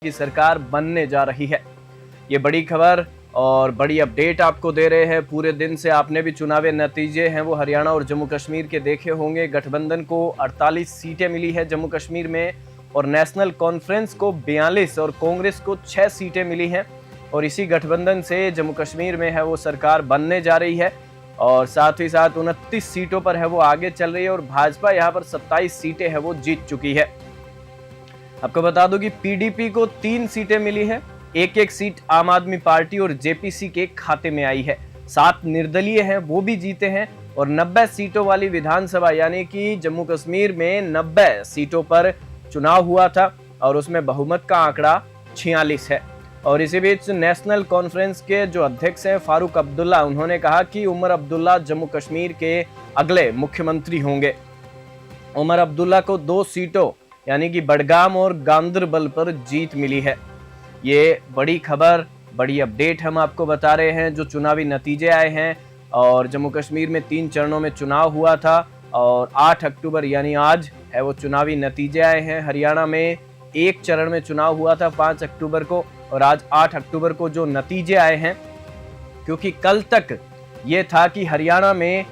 की सरकार बनने जा रही है। ये बड़ी खबर और बड़ी अपडेट आपको दे रहे हैं पूरे दिन से। आपने भी चुनावी नतीजे हैं वो हरियाणा और जम्मू कश्मीर के देखे होंगे। गठबंधन को 48 सीटें मिली है जम्मू कश्मीर में और नेशनल कॉन्फ्रेंस को 42 और कांग्रेस को 6 सीटें मिली हैं और इसी गठबंधन से जम्मू कश्मीर में है वो सरकार बनने जा रही है और साथ ही साथ 29 सीटों पर है वो आगे चल रही है और भाजपा यहाँ पर 27 सीटें है वो जीत चुकी है। आपको बता दूं कि पीडीपी को 3 सीटें मिली है, एक सीट आम आदमी पार्टी और जेपीसी के खाते में आई है। 7 निर्दलीय हैं वो भी जीते हैं और 90 सीटों वाली विधानसभा यानी कि जम्मू कश्मीर में 90 सीटों पर चुनाव हुआ था और उसमें बहुमत का आंकड़ा 46 है। और इसी बीच नेशनल कॉन्फ्रेंस के जो अध्यक्ष हैं फारूक अब्दुल्ला, उन्होंने कहा कि उमर अब्दुल्ला जम्मू कश्मीर के अगले मुख्यमंत्री होंगे। उमर अब्दुल्ला को 2 सीटों यानी कि बडगाम और गांदरबल पर जीत मिली है। ये बड़ी खबर, बड़ी अपडेट हम आपको बता रहे हैं। जो चुनावी नतीजे आए हैं और जम्मू कश्मीर में 3 चरणों में चुनाव हुआ था और 8 अक्टूबर यानी आज है वो चुनावी नतीजे आए हैं। हरियाणा में 1 चरण में चुनाव हुआ था 5 अक्टूबर को और आज 8 अक्टूबर को जो नतीजे आए हैं, क्योंकि कल तक ये था कि हरियाणा में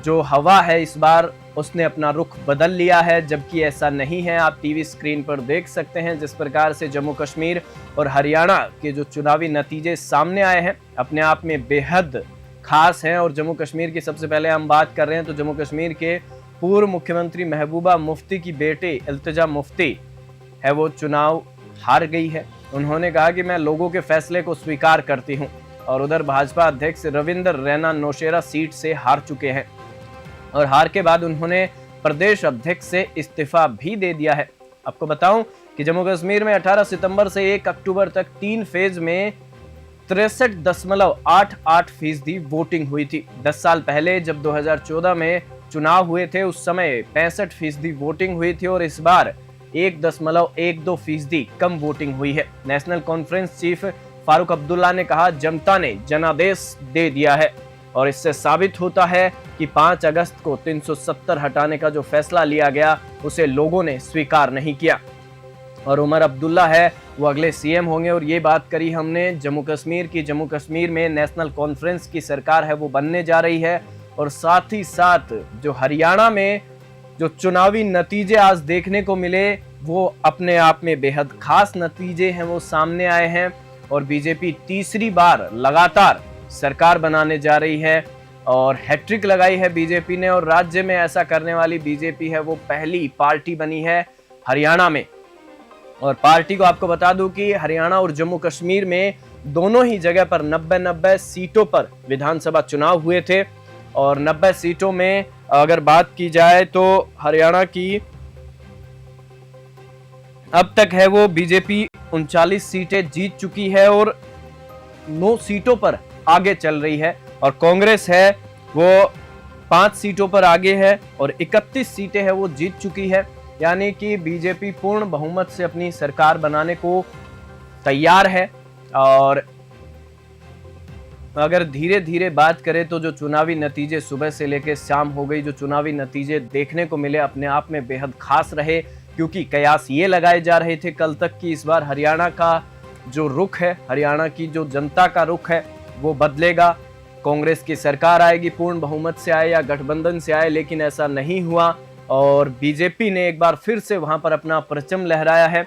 जो हवा है इस बार उसने अपना रुख बदल लिया है, जबकि ऐसा नहीं है। आप टीवी स्क्रीन पर देख सकते हैं जिस प्रकार से जम्मू कश्मीर और हरियाणा के जो चुनावी नतीजे सामने आए हैं अपने आप में बेहद खास हैं। और जम्मू कश्मीर की सबसे पहले हम बात कर रहे हैं तो जम्मू कश्मीर के पूर्व मुख्यमंत्री महबूबा मुफ्ती की बेटी इल्तिजा मुफ्ती है वो चुनाव हार गई है। उन्होंने कहा कि मैं लोगों के फैसले को स्वीकार करती हूँ। और उधर भाजपा अध्यक्ष रविंदर रैना नौशेरा सीट से हार चुके हैं और हार के बाद उन्होंने प्रदेश अध्यक्ष से इस्तीफा भी दे दिया है। आपको बताऊं कि जम्मू कश्मीर में 18 सितंबर से 1 अक्टूबर तक 3 फेज में 63.88% वोटिंग हुई थी। 10 साल पहले जब 2014 में चुनाव हुए थे उस समय 65% वोटिंग हुई थी और इस बार 1.12% कम वोटिंग हुई है। National conference chief Farooq Abdullah ने कहा, जनता ने जनादेश दे दिया है और इससे साबित होता है कि 5 अगस्त को 370 हटाने का जो फैसला लिया गया उसे लोगों ने स्वीकार नहीं किया। और उमर अब्दुल्ला है वो अगले सीएम होंगे और ये बात करी हमने जम्मू कश्मीर की। जम्मू कश्मीर में नेशनल कॉन्फ्रेंस की सरकार है वो बनने जा रही है और साथ ही साथ जो हरियाणा में जो चुनावी नतीजे आज देखने को मिले वो अपने आप में बेहद खास नतीजे हैं वो सामने आए हैं और बीजेपी तीसरी बार लगातार सरकार बनाने जा रही है और हैट्रिक लगाई है बीजेपी ने और राज्य में ऐसा करने वाली बीजेपी है वो पहली पार्टी बनी है हरियाणा में। और पार्टी को आपको बता दूं कि हरियाणा और जम्मू कश्मीर में दोनों ही जगह पर 90 सीटों पर विधानसभा चुनाव हुए थे और 90 सीटों में अगर बात की जाए तो हरियाणा की अब तक है वो बीजेपी 39 सीटें जीत चुकी है और 9 सीटों पर आगे चल रही है और कांग्रेस है वो 5 सीटों पर आगे है और 31 सीटें है वो जीत चुकी है। यानी कि बीजेपी पूर्ण बहुमत से अपनी सरकार बनाने को तैयार है। और अगर धीरे धीरे बात करें तो जो चुनावी नतीजे सुबह से लेकर शाम हो गई, जो चुनावी नतीजे देखने को मिले अपने आप में बेहद खास रहे, क्योंकि कयास ये लगाए जा रहे थे कल तक कि इस बार हरियाणा का जो रुख है, हरियाणा की जो जनता का रुख है वो बदलेगा, कांग्रेस की सरकार आएगी, पूर्ण बहुमत से आए या गठबंधन से आए, लेकिन ऐसा नहीं हुआ और बीजेपी ने एक बार फिर से वहां पर अपना परचम लहराया है।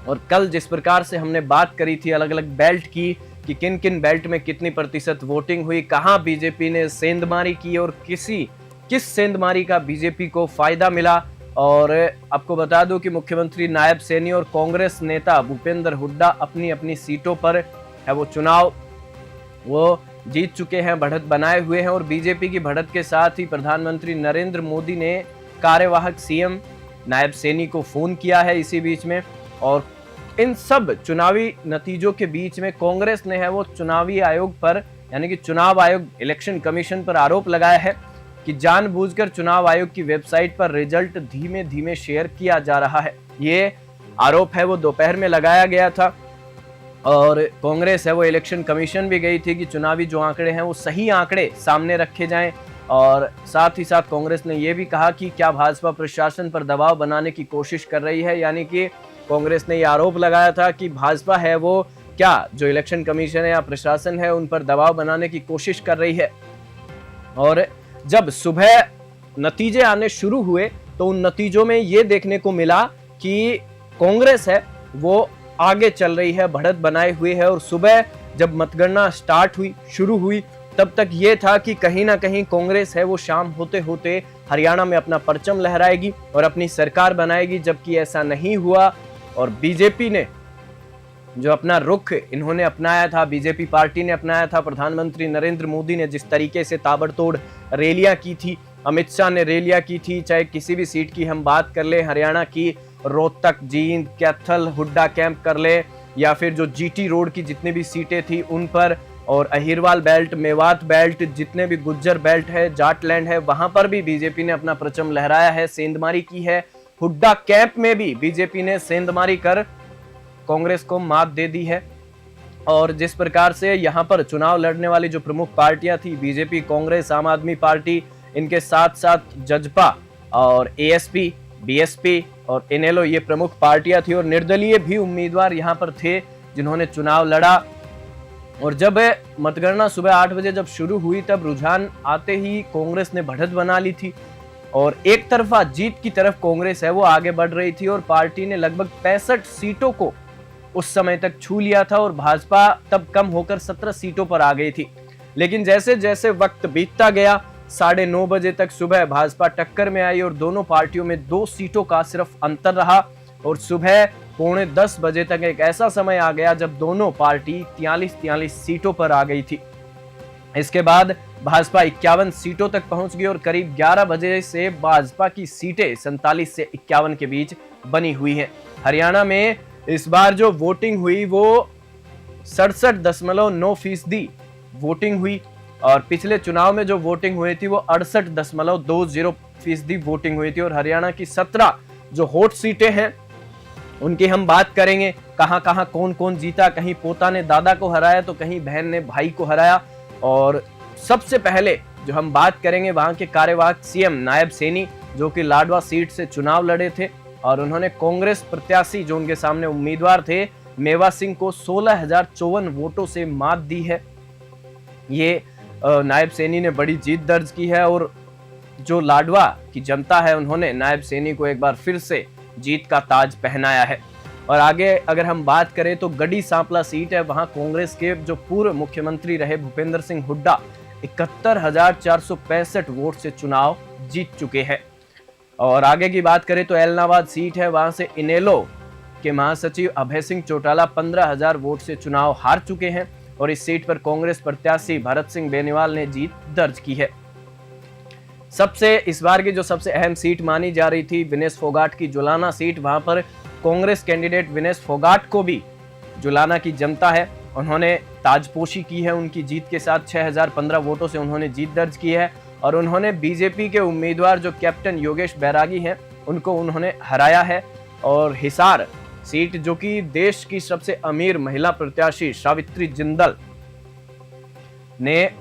और कल जिस प्रकार से हमने बात करी थी अलग अलग बेल्ट की कि किन किन बेल्ट में कितनी प्रतिशत वोटिंग हुई, कहां बीजेपी ने सेंधमारी की और किस सेंधमारी का बीजेपी को फायदा मिला। और आपको बता दूं कि मुख्यमंत्री नायब सैनी और कांग्रेस नेता भूपेंद्र हुड्डा अपनी अपनी सीटों पर है वो चुनाव वो जीत चुके हैं, बढ़त बनाए हुए हैं और बीजेपी की बढ़त के साथ ही प्रधानमंत्री नरेंद्र मोदी ने कार्यवाहक सीएम नायब सैनी को फोन किया है इसी बीच में। और इन सब चुनावी नतीजों के बीच में कांग्रेस ने है वो चुनावी आयोग पर यानी कि चुनाव आयोग इलेक्शन कमीशन पर आरोप लगाया है कि जानबूझकर चुनाव आयोग की वेबसाइट पर रिजल्ट धीमे धीमे शेयर किया जा रहा है। ये आरोप है वो दोपहर में लगाया गया था और कांग्रेस है वो इलेक्शन कमीशन भी गई थी कि चुनावी जो आंकड़े हैं वो सही आंकड़े सामने रखे जाएं। और साथ ही साथ कांग्रेस ने यह भी कहा कि क्या भाजपा प्रशासन पर दबाव बनाने की कोशिश कर रही है, यानी कि कांग्रेस ने यह आरोप लगाया था कि भाजपा है वो क्या जो इलेक्शन कमीशन है या प्रशासन है उन पर दबाव बनाने की कोशिश कर रही है। और जब सुबह नतीजे आने शुरू हुए तो उन नतीजों में यह देखने को मिला कि कांग्रेस है वो आगे चल रही है, बढ़त बनाए हुए है। और सुबह जब मतगणना शुरू हुई तब तक ये था कि कहीं ना कहीं कांग्रेस है वो शाम होते होते हरियाणा में अपना परचम लहराएगी और अपनी सरकार बनाएगी, जबकि ऐसा नहीं हुआ। और बीजेपी ने जो अपना रुख इन्होंने अपनाया था, बीजेपी पार्टी ने अपनाया था, प्रधानमंत्री नरेंद्र मोदी ने जिस तरीके से ताबड़तोड़ रैलियां की थी, अमित शाह ने रैलियां की थी, चाहे किसी भी सीट की हम बात कर ले, हरियाणा की रोहतक, जींद, कैथल, हुड्डा कैंप कर ले, या फिर जो जीटी रोड की जितनी भी सीटें थी उन पर, और अहिरवाल बेल्ट, मेवात बेल्ट, जितने भी गुज्जर बेल्ट है, जाटलैंड है, वहां पर भी बीजेपी ने अपना परचम लहराया है, सेंधमारी की है। हुड्डा कैंप में भी बीजेपी ने सेंधमारी कर कांग्रेस को मात दे दी है। और जिस प्रकार से यहां पर चुनाव लड़ने वाली जो प्रमुख पार्टियां थी, बीजेपी, कांग्रेस, आम आदमी पार्टी, इनके साथ साथ जजपा और एएसपी, बीएसपी और इनेलो, ये प्रमुख पार्टियां थी। और निर्दलीय भी उम्मीदवार यहां पर थे जिन्होंने चुनाव लड़ा। और जब मतगणना सुबह 8 बजे जब शुरू हुई तब रुझान आते ही कांग्रेस ने बढ़त बना ली थी और एक तरफा जीत की तरफ कांग्रेस है वो आगे बढ़ रही थी। और पार्टी ने लगभग 65 सीटों को उस समय तक छू लिया था और भाजपा तब कम होकर 17 सीटों पर आ गई थी। लेकिन जैसे जैसे वक्त बीतता गया, 9:30 बजे तक सुबह भाजपा टक्कर में आई और दोनों पार्टियों में 2 सीटों का सिर्फ अंतर रहा। और सुबह 9:45 बजे तक एक ऐसा समय आ गया जब दोनों पार्टी 43 सीटों पर आ गई थी। इसके बाद भाजपा 51 सीटों तक पहुंच गई और करीब 11 बजे से भाजपा की सीटें 47 से 51 के बीच बनी हुई हैं। हरियाणा में इस बार जो वोटिंग हुई वो 67.9% वोटिंग हुई और पिछले चुनाव में जो वोटिंग हुई थी वो 68.20% वोटिंग हुई थी। और हरियाणा की 17 जो हॉट सीटें हैं उनकी हम बात करेंगे, कहां कहां कौन कौन जीता। कहीं पोता ने दादा को हराया तो कहीं बहन ने भाई को हराया। और सबसे पहले जो हम बात करेंगे वहां के कार्यवाहक सीएम नायब सैनी, जो कि लाडवा सीट से चुनाव लड़े थे और उन्होंने कांग्रेस प्रत्याशी जो उनके सामने उम्मीदवार थे मेवा सिंह को 16,054 वोटों से मात दी है। ये नायब सैनी ने बड़ी जीत दर्ज की है और जो लाडवा की जनता है उन्होंने नायब सैनी को एक बार फिर से जीत का ताज पहनाया है। और आगे अगर हम बात करें तो गढ़ी सांपला सीट है, वहां कांग्रेस के जो पूर्व मुख्यमंत्री रहे भूपेंद्र सिंह हुड्डा 71,465 वोट से चुनाव जीत चुके हैं। और आगे की बात करें तो एलनाबाद सीट है, वहां से इनेलो के महासचिव अभय सिंह चौटाला 15,000 वोट से चुनाव हार चुके हैं और इस सीट पर कांग्रेस प्रत्याशी भरत सिंह बेनीवाल ने जीत दर्ज की है। इस बार की जो सबसे अहम सीट मानी जा रही थी विनेश फोगाट की जुलाना सीट, वहां पर कांग्रेस कैंडिडेट विनेश फोगाट को भी जुलाना की जनता है उन्होंने ताजपोशी की है। उनकी जीत के साथ 6,015 वोटों से उन्होंने जीत दर्ज की है और उन्होंने बीजेपी के उम्मीदवार जो कैप्टन योगेश बैरागी हैं उनको उन्होंने हराया है। और हिसार सीट जो कि देश की सबसे अमीर महिला प्रत्याशी सावित्री जिंदल ने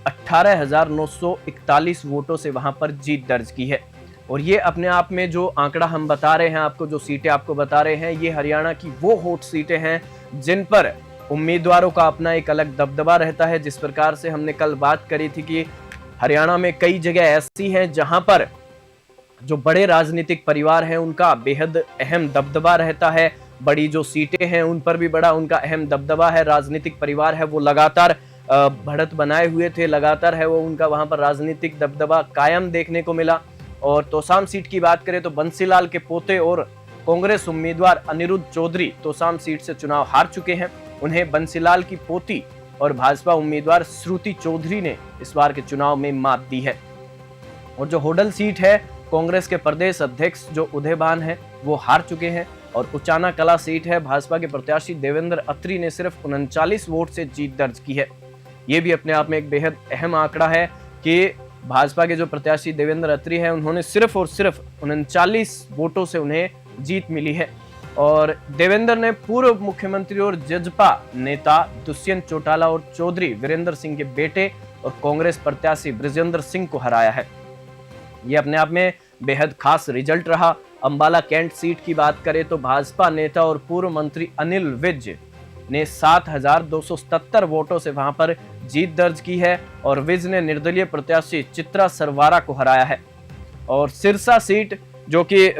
18,941 वोटों से वहां पर जीत दर्ज की है। और ये अपने आप में जो आंकड़ा हम बता रहे हैं आपको, जो सीटें आपको बता रहे हैं, ये हरियाणा की वो हॉट सीटें हैं जिन पर उम्मीदवारों का अपना एक अलग दबदबा रहता है। जिस प्रकार से हमने कल बात करी थी कि हरियाणा में कई जगह ऐसी हैं जहां पर जो बड़े राजनीतिक परिवार हैं उनका बेहद अहम दबदबा रहता है, बड़ी जो सीटें हैं उन पर भी बड़ा उनका अहम दबदबा है। राजनीतिक परिवार है वो लगातार बढ़त बनाए हुए थे, लगातार है वो उनका वहां पर राजनीतिक दबदबा कायम देखने को मिला। और तोसाम सीट की बात करें तो बंसीलाल के पोते और कांग्रेस उम्मीदवार अनिरुद्ध चौधरी तोसाम सीट से चुनाव हार चुके हैं। उन्हें बंसीलाल की पोती और भाजपा उम्मीदवार श्रुति चौधरी ने इस बार के चुनाव में मात दी है। और जो होडल सीट है कांग्रेस के प्रदेश अध्यक्ष जो उदयभान है वो हार चुके हैं। और उचाना कला सीट है, भाजपा के प्रत्याशी देवेंद्र अत्री ने सिर्फ 39 वोट से जीत दर्ज की है। ये भी अपने आप में एक बेहद अहम आंकड़ा है कि भाजपा के जो प्रत्याशी देवेंद्र अत्री है उन्होंने सिर्फ और सिर्फ 39 वोटों से उन्हें जीत मिली है। और देवेंद्र ने पूर्व मुख्यमंत्री और जजपा नेता दुष्यंत चौटाला और चौधरी वीरेंद्र सिंह के बेटे और कांग्रेस प्रत्याशी ब्रजेंद्र सिंह को हराया है। यह अपने आप में बेहद खास रिजल्ट रहा अंबाला कैंट सीट की बात करें तो भाजपा नेता और पूर्व मंत्री अनिल विज ने 7,277 वोटों से वहां पर जीत दर्ज की है और विज ने निर्दलीय प्रत्याशी चित्रा सरवारा को हराया है। और सिरसा सीट जो कि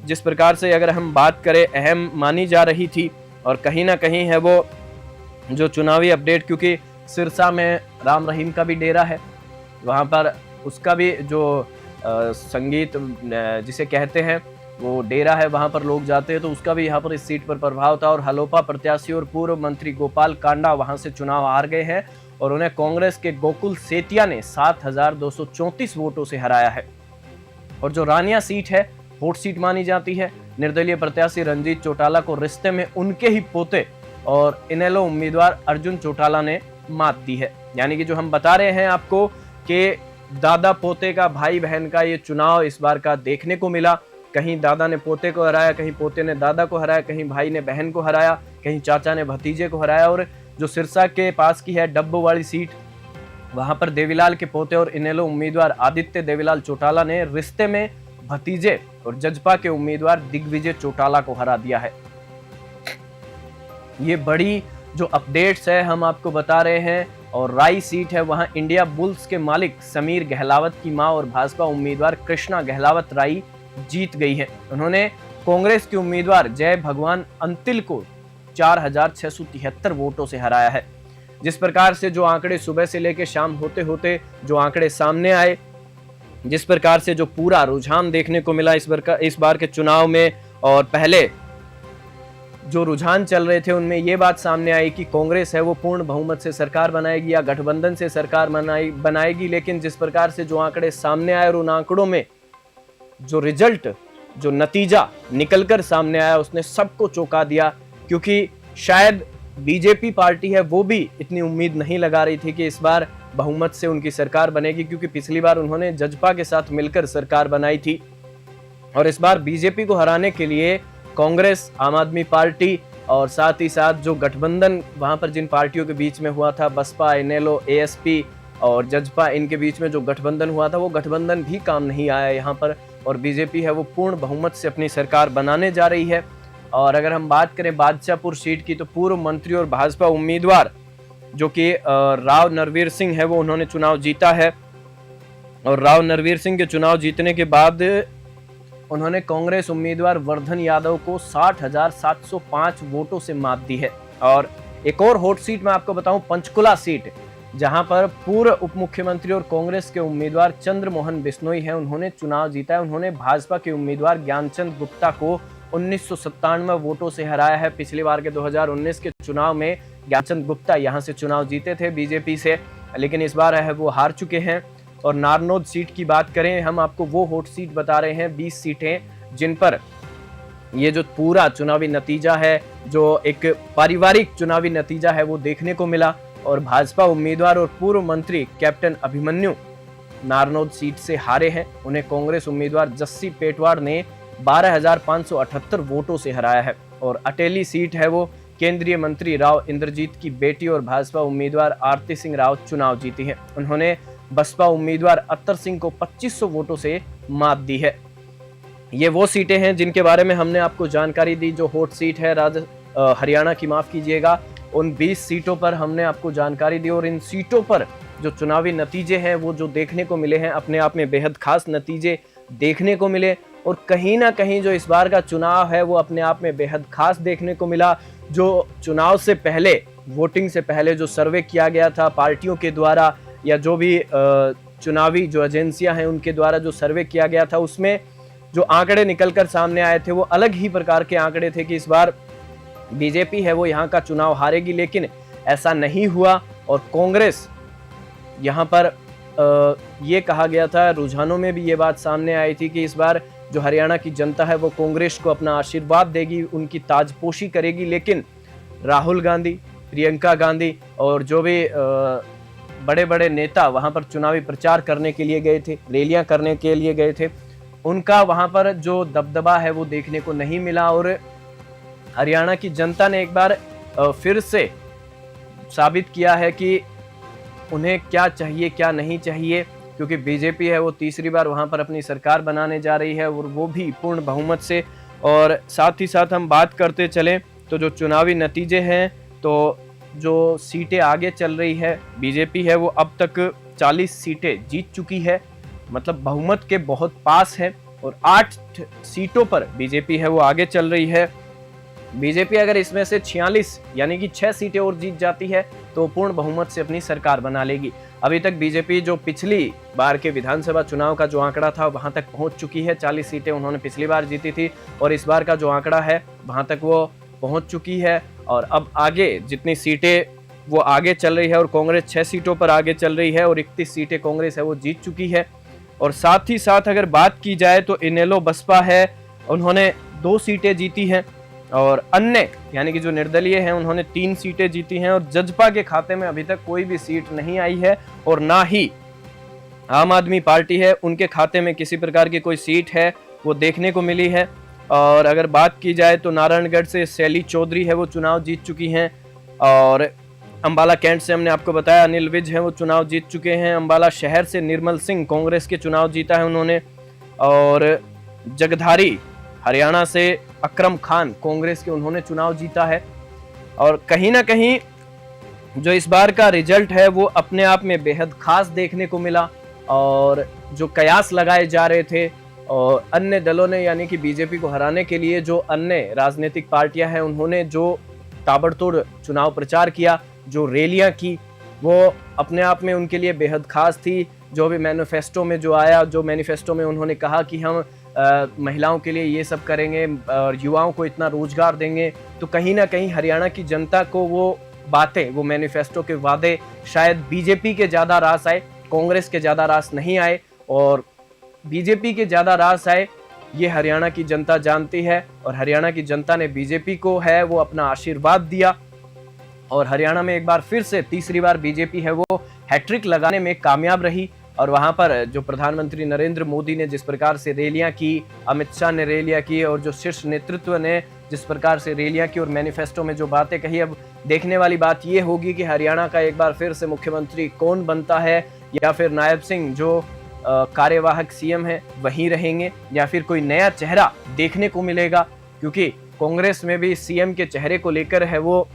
जिस प्रकार से अगर हम बात करें अहम मानी जा रही थी और कहीं ना कहीं है वो जो चुनावी अपडेट, क्योंकि सिरसा में राम रहीम का भी डेरा है, वहां पर उसका भी जो संगीत जिसे कहते हैं वो डेरा है, वहां पर लोग जाते हैं, तो उसका भी यहाँ पर इस सीट पर प्रभाव था। और हलोपा प्रत्याशी और पूर्व मंत्री गोपाल कांडा वहां से चुनाव हार गए हैं और उन्हें कांग्रेस के गोकुल सेतिया ने 7,234 वोटों से हराया है। और जो रानिया सीट है हॉट सीट मानी जाती है, निर्दलीय प्रत्याशी रंजीत चौटाला को रिश्ते में उनके ही पोते और इनेलो उम्मीदवार अर्जुन चौटाला ने मात दी है। यानी कि जो हम बता रहे हैं आपको कि दादा पोते का, भाई बहन का ये चुनाव इस बार का देखने को मिला। कहीं दादा ने पोते को हराया, कहीं पोते ने दादा को हराया, कहीं भाई ने बहन को हराया, कहीं चाचा ने भतीजे को हराया। और जो सिरसा के पास की है डब्बो वाली सीट, वहां पर देवीलाल के पोते और इनेलो उम्मीदवार आदित्य देवीलाल चौटाला ने रिश्ते में भतीजे और जजपा के उम्मीदवार दिग्विजय चौटाला को हरा दिया है। ये बड़ी जो अपडेट्स है हम आपको बता रहे हैं। और राई सीट है, वहां इंडिया बुल्स के मालिक समीर गहलावत की मां और भाजपा उम्मीदवार कृष्णा गहलावत राई जीत गई है। उन्होंने कांग्रेस के उम्मीदवार जय भगवान अंतिल को 4,673 वोटों से हराया है। जिस प्रकार से जो आंकड़े सुबह से लेकर शाम होते होते जो आंकड़े सामने आए, जिस प्रकार से जो पूरा रुझान देखने को मिला इस बार के चुनाव में, और पहले जो रुझान चल रहे थे उनमें ये बात सामने आई कि कांग्रेस है वो पूर्ण बहुमत से सरकार बनाएगी या गठबंधन से सरकार बनाएगी। लेकिन जिस प्रकार से जो आंकड़े सामने आए और उन आंकड़ों में जो रिजल्ट, जो नतीजा निकलकर सामने आया, उसने सबको चौंका दिया। क्योंकि शायद बीजेपी पार्टी है वो भी इतनी उम्मीद नहीं लगा रही थी कि इस बार बहुमत से उनकी सरकार बनेगी, क्योंकि पिछली बार उन्होंने जजपा के साथ मिलकर सरकार बनाई थी। और इस बार बीजेपी को हराने के लिए कांग्रेस, आम आदमी पार्टी और साथ ही साथ जो गठबंधन वहां पर जिन पार्टियों के बीच में हुआ था, बसपा, इनेलो, एएसपी और जजपा, इनके बीच में जो गठबंधन हुआ था वो गठबंधन भी काम नहीं आया यहाँ पर। और बीजेपी है वो पूर्ण बहुमत से अपनी सरकार बनाने जा रही है। और अगर हम बात करें बादशाहपुर सीट की, तो पूर्व मंत्री और भाजपा उम्मीदवार जो कि राव नरवीर सिंह है वो उन्होंने चुनाव जीता है। और राव नरवीर सिंह के चुनाव जीतने के बाद उन्होंने कांग्रेस उम्मीदवार वर्धन यादव को 60,705 वोटों से मात दी है। और एक और हॉट सीट मैं आपको बताऊं, पंचकुला सीट, जहां पर पूर्व उप मुख्यमंत्री और कांग्रेस के उम्मीदवार चंद्रमोहन बिश्नोई हैं, उन्होंने चुनाव जीता है। उन्होंने भाजपा के उम्मीदवार ज्ञानचंद गुप्ता को 1997 वोटों से हराया है। पिछली बार के 2019 के चुनाव में ज्ञानचंद गुप्ता यहां से चुनाव जीते थे बीजेपी से, लेकिन इस बार है वो हार चुके हैं। और नारनौद सीट की बात करें, हम आपको वो हॉट सीट बता रहे हैं, 20 सीटें जिन पर ये जो पूरा चुनावी नतीजा है, जो एक पारिवारिक चुनावी नतीजा है वो देखने को मिला। और भाजपा उम्मीदवार और पूर्व मंत्री कैप्टन अभिमन्यु नारनौद सीट से हारे हैं। उन्हें कांग्रेस उम्मीदवार जस्सी पेटवाड़ ने 12,578 वोटों से हराया है। और अटेली सीट है वो केंद्रीय मंत्री राव इंद्रजीत की बेटी और भाजपा उम्मीदवार आरती सिंह राव चुनाव जीती है। उन्होंने बसपा उम्मीदवार अत्तर सिंह को 2500 वोटों से मात दी है। ये वो सीटें हैं जिनके बारे में हमने आपको जानकारी दी। जो हॉट सीट है हरियाणा की, माफ कीजिएगा, उन 20 सीटों पर हमने आपको जानकारी दी। और इन सीटों पर जो चुनावी नतीजे हैं वो जो देखने को मिले हैं, अपने आप में बेहद खास नतीजे देखने को मिले। और कहीं ना कहीं जो इस बार का चुनाव है वो अपने आप में बेहद खास देखने को मिला। जो चुनाव से पहले, वोटिंग से पहले जो सर्वे किया गया था पार्टियों के द्वारा या जो भी चुनावी जो एजेंसियां हैं उनके द्वारा जो सर्वे किया गया था, उसमें जो आंकड़े निकलकर सामने आए थे वो अलग ही प्रकार के आंकड़े थे कि इस बार बीजेपी है वो यहाँ का चुनाव हारेगी। लेकिन ऐसा नहीं हुआ। और कांग्रेस यहाँ पर ये कहा गया था, रुझानों में भी ये बात सामने आई थी कि इस बार जो हरियाणा की जनता है वो कांग्रेस को अपना आशीर्वाद देगी, उनकी ताजपोशी करेगी। लेकिन राहुल गांधी, प्रियंका गांधी और जो भी बड़े बड़े नेता वहां पर चुनावी प्रचार करने के लिए गए थे, रैलियां करने के लिए गए थे, उनका वहां पर जो दबदबा है वो देखने को नहीं मिला। और हरियाणा की जनता ने एक बार फिर से साबित किया है कि उन्हें क्या चाहिए क्या नहीं चाहिए। क्योंकि बीजेपी है वो तीसरी बार वहां पर अपनी सरकार बनाने जा रही है और वो भी पूर्ण बहुमत से। और साथ ही साथ हम बात करते चलें तो जो चुनावी नतीजे हैं, तो जो सीटें आगे चल रही है, बीजेपी है वो अब तक 40 सीटें जीत चुकी है, मतलब बहुमत के बहुत पास है और 8 सीटों पर बीजेपी है वो आगे चल रही है। बीजेपी अगर इसमें से 46 यानी कि 6 सीटें और जीत जाती है तो पूर्ण बहुमत से अपनी सरकार बना लेगी। अभी तक बीजेपी जो पिछली बार के विधानसभा चुनाव का जो आंकड़ा था वहां तक पहुंच चुकी है, 40 सीटें उन्होंने पिछली बार जीती थी और इस बार का जो आंकड़ा है वहां तक वो पहुंच चुकी है। और अब आगे जितनी सीटें वो आगे चल रही है, और कांग्रेस 6 सीटों पर आगे चल रही है और 31 सीटें कांग्रेस है वो जीत चुकी है। और साथ ही साथ अगर बात की जाए तो इनेलो बसपा है, उन्होंने 2 सीटें जीती हैं और अन्य यानी कि जो निर्दलीय हैं उन्होंने 3 सीटें जीती हैं। और जजपा के खाते में अभी तक कोई भी सीट नहीं आई है और ना ही आम आदमी पार्टी है उनके खाते में किसी प्रकार की कोई सीट है वो देखने को मिली है। और अगर बात की जाए तो नारायणगढ़ से शैली चौधरी है वो चुनाव जीत चुकी हैं और अंबाला कैंट से हमने आपको बताया अनिल विज है वो चुनाव जीत चुके हैं। अंबाला शहर से निर्मल सिंह कांग्रेस के चुनाव जीता है उन्होंने। और जगधारी हरियाणा से अकरम खान कांग्रेस के उन्होंने चुनाव जीता है। और कहीं ना कहीं जो इस बार का रिजल्ट है वो अपने आप में बेहद खास देखने को मिला। और जो कयास लगाए जा रहे थे और अन्य दलों ने यानी कि बीजेपी को हराने के लिए जो अन्य राजनीतिक पार्टियां हैं उन्होंने जो ताबड़तोड़ चुनाव प्रचार किया, जो रैलियां की, वो अपने आप में उनके लिए बेहद खास थी। जो भी मैनिफेस्टो में जो आया, जो मैनिफेस्टो में उन्होंने कहा कि हम महिलाओं के लिए ये सब करेंगे और युवाओं को इतना रोजगार देंगे, तो कहीं ना कहीं हरियाणा की जनता को वो बातें, वो मैनिफेस्टो के वादे शायद बीजेपी के ज़्यादा रास आए, कांग्रेस के ज़्यादा रास नहीं आए। और बीजेपी के ज़्यादा रास आए ये हरियाणा की जनता जानती है और हरियाणा की जनता ने बीजेपी को है वो अपना आशीर्वाद दिया। और हरियाणा में एक बार फिर से तीसरी बार बीजेपी है वो हैट्रिक लगाने में कामयाब रही। और वहां पर जो प्रधानमंत्री नरेंद्र मोदी ने जिस प्रकार से रैलियां की, अमित शाह ने रैलियां की और जो शीर्ष नेतृत्व ने जिस प्रकार से रैलियां की और मैनिफेस्टो में जो बातें कही, अब देखने वाली बात ये होगी कि हरियाणा का एक बार फिर से मुख्यमंत्री कौन बनता है, या फिर नायब सिंह जो कार्यवाहक सीएम है वही रहेंगे, या फिर कोई नया चेहरा देखने को मिलेगा। क्योंकि कांग्रेस में भी सीएम के चेहरे को लेकर है वो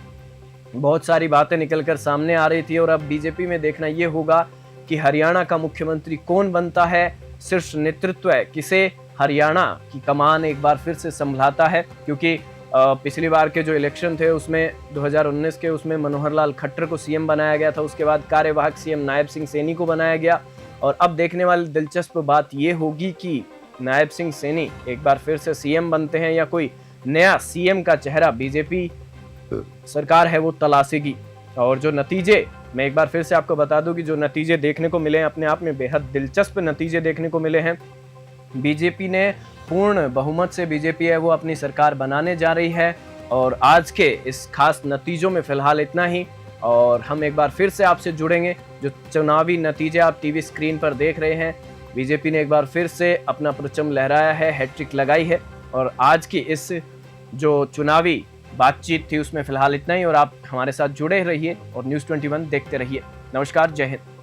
बहुत सारी बातें निकलकर सामने आ रही थी। और अब बीजेपी में देखना ये होगा कि हरियाणा का मुख्यमंत्री कौन बनता है, शीर्ष नेतृत्व है किसे हरियाणा की कमान एक बार फिर से संभलाता है। क्योंकि पिछली बार के जो इलेक्शन थे उसमें 2019 के उसमें मनोहर लाल खट्टर को सीएम बनाया गया था, उसके बाद कार्यवाहक सीएम नायब सिंह सैनी को बनाया गया। और अब देखने वाली दिलचस्प बात ये होगी कि नायब सिंह सैनी एक बार फिर से सीएम बनते हैं या कोई नया सीएम का चेहरा बीजेपी सरकार है वो तलाशेगी। और जो नतीजे, मैं एक बार फिर से आपको बता दूं कि जो नतीजे देखने को मिले हैं अपने आप में बेहद दिलचस्प नतीजे देखने को मिले हैं। बीजेपी ने पूर्ण बहुमत से बीजेपी है वो अपनी सरकार बनाने जा रही है। और आज के इस खास नतीजों में फिलहाल इतना ही, और हम एक बार फिर से आपसे जुड़ेंगे। जो चुनावी नतीजे आप टीवी स्क्रीन पर देख रहे हैं, बीजेपी ने एक बार फिर से अपना परचम लहराया है, हैट्रिक लगाई है। और आज की इस जो चुनावी बातचीत थी उसमें फिलहाल इतना ही, और आप हमारे साथ जुड़े रहिए और न्यूज़ 21 देखते रहिए। नमस्कार, जय हिंद।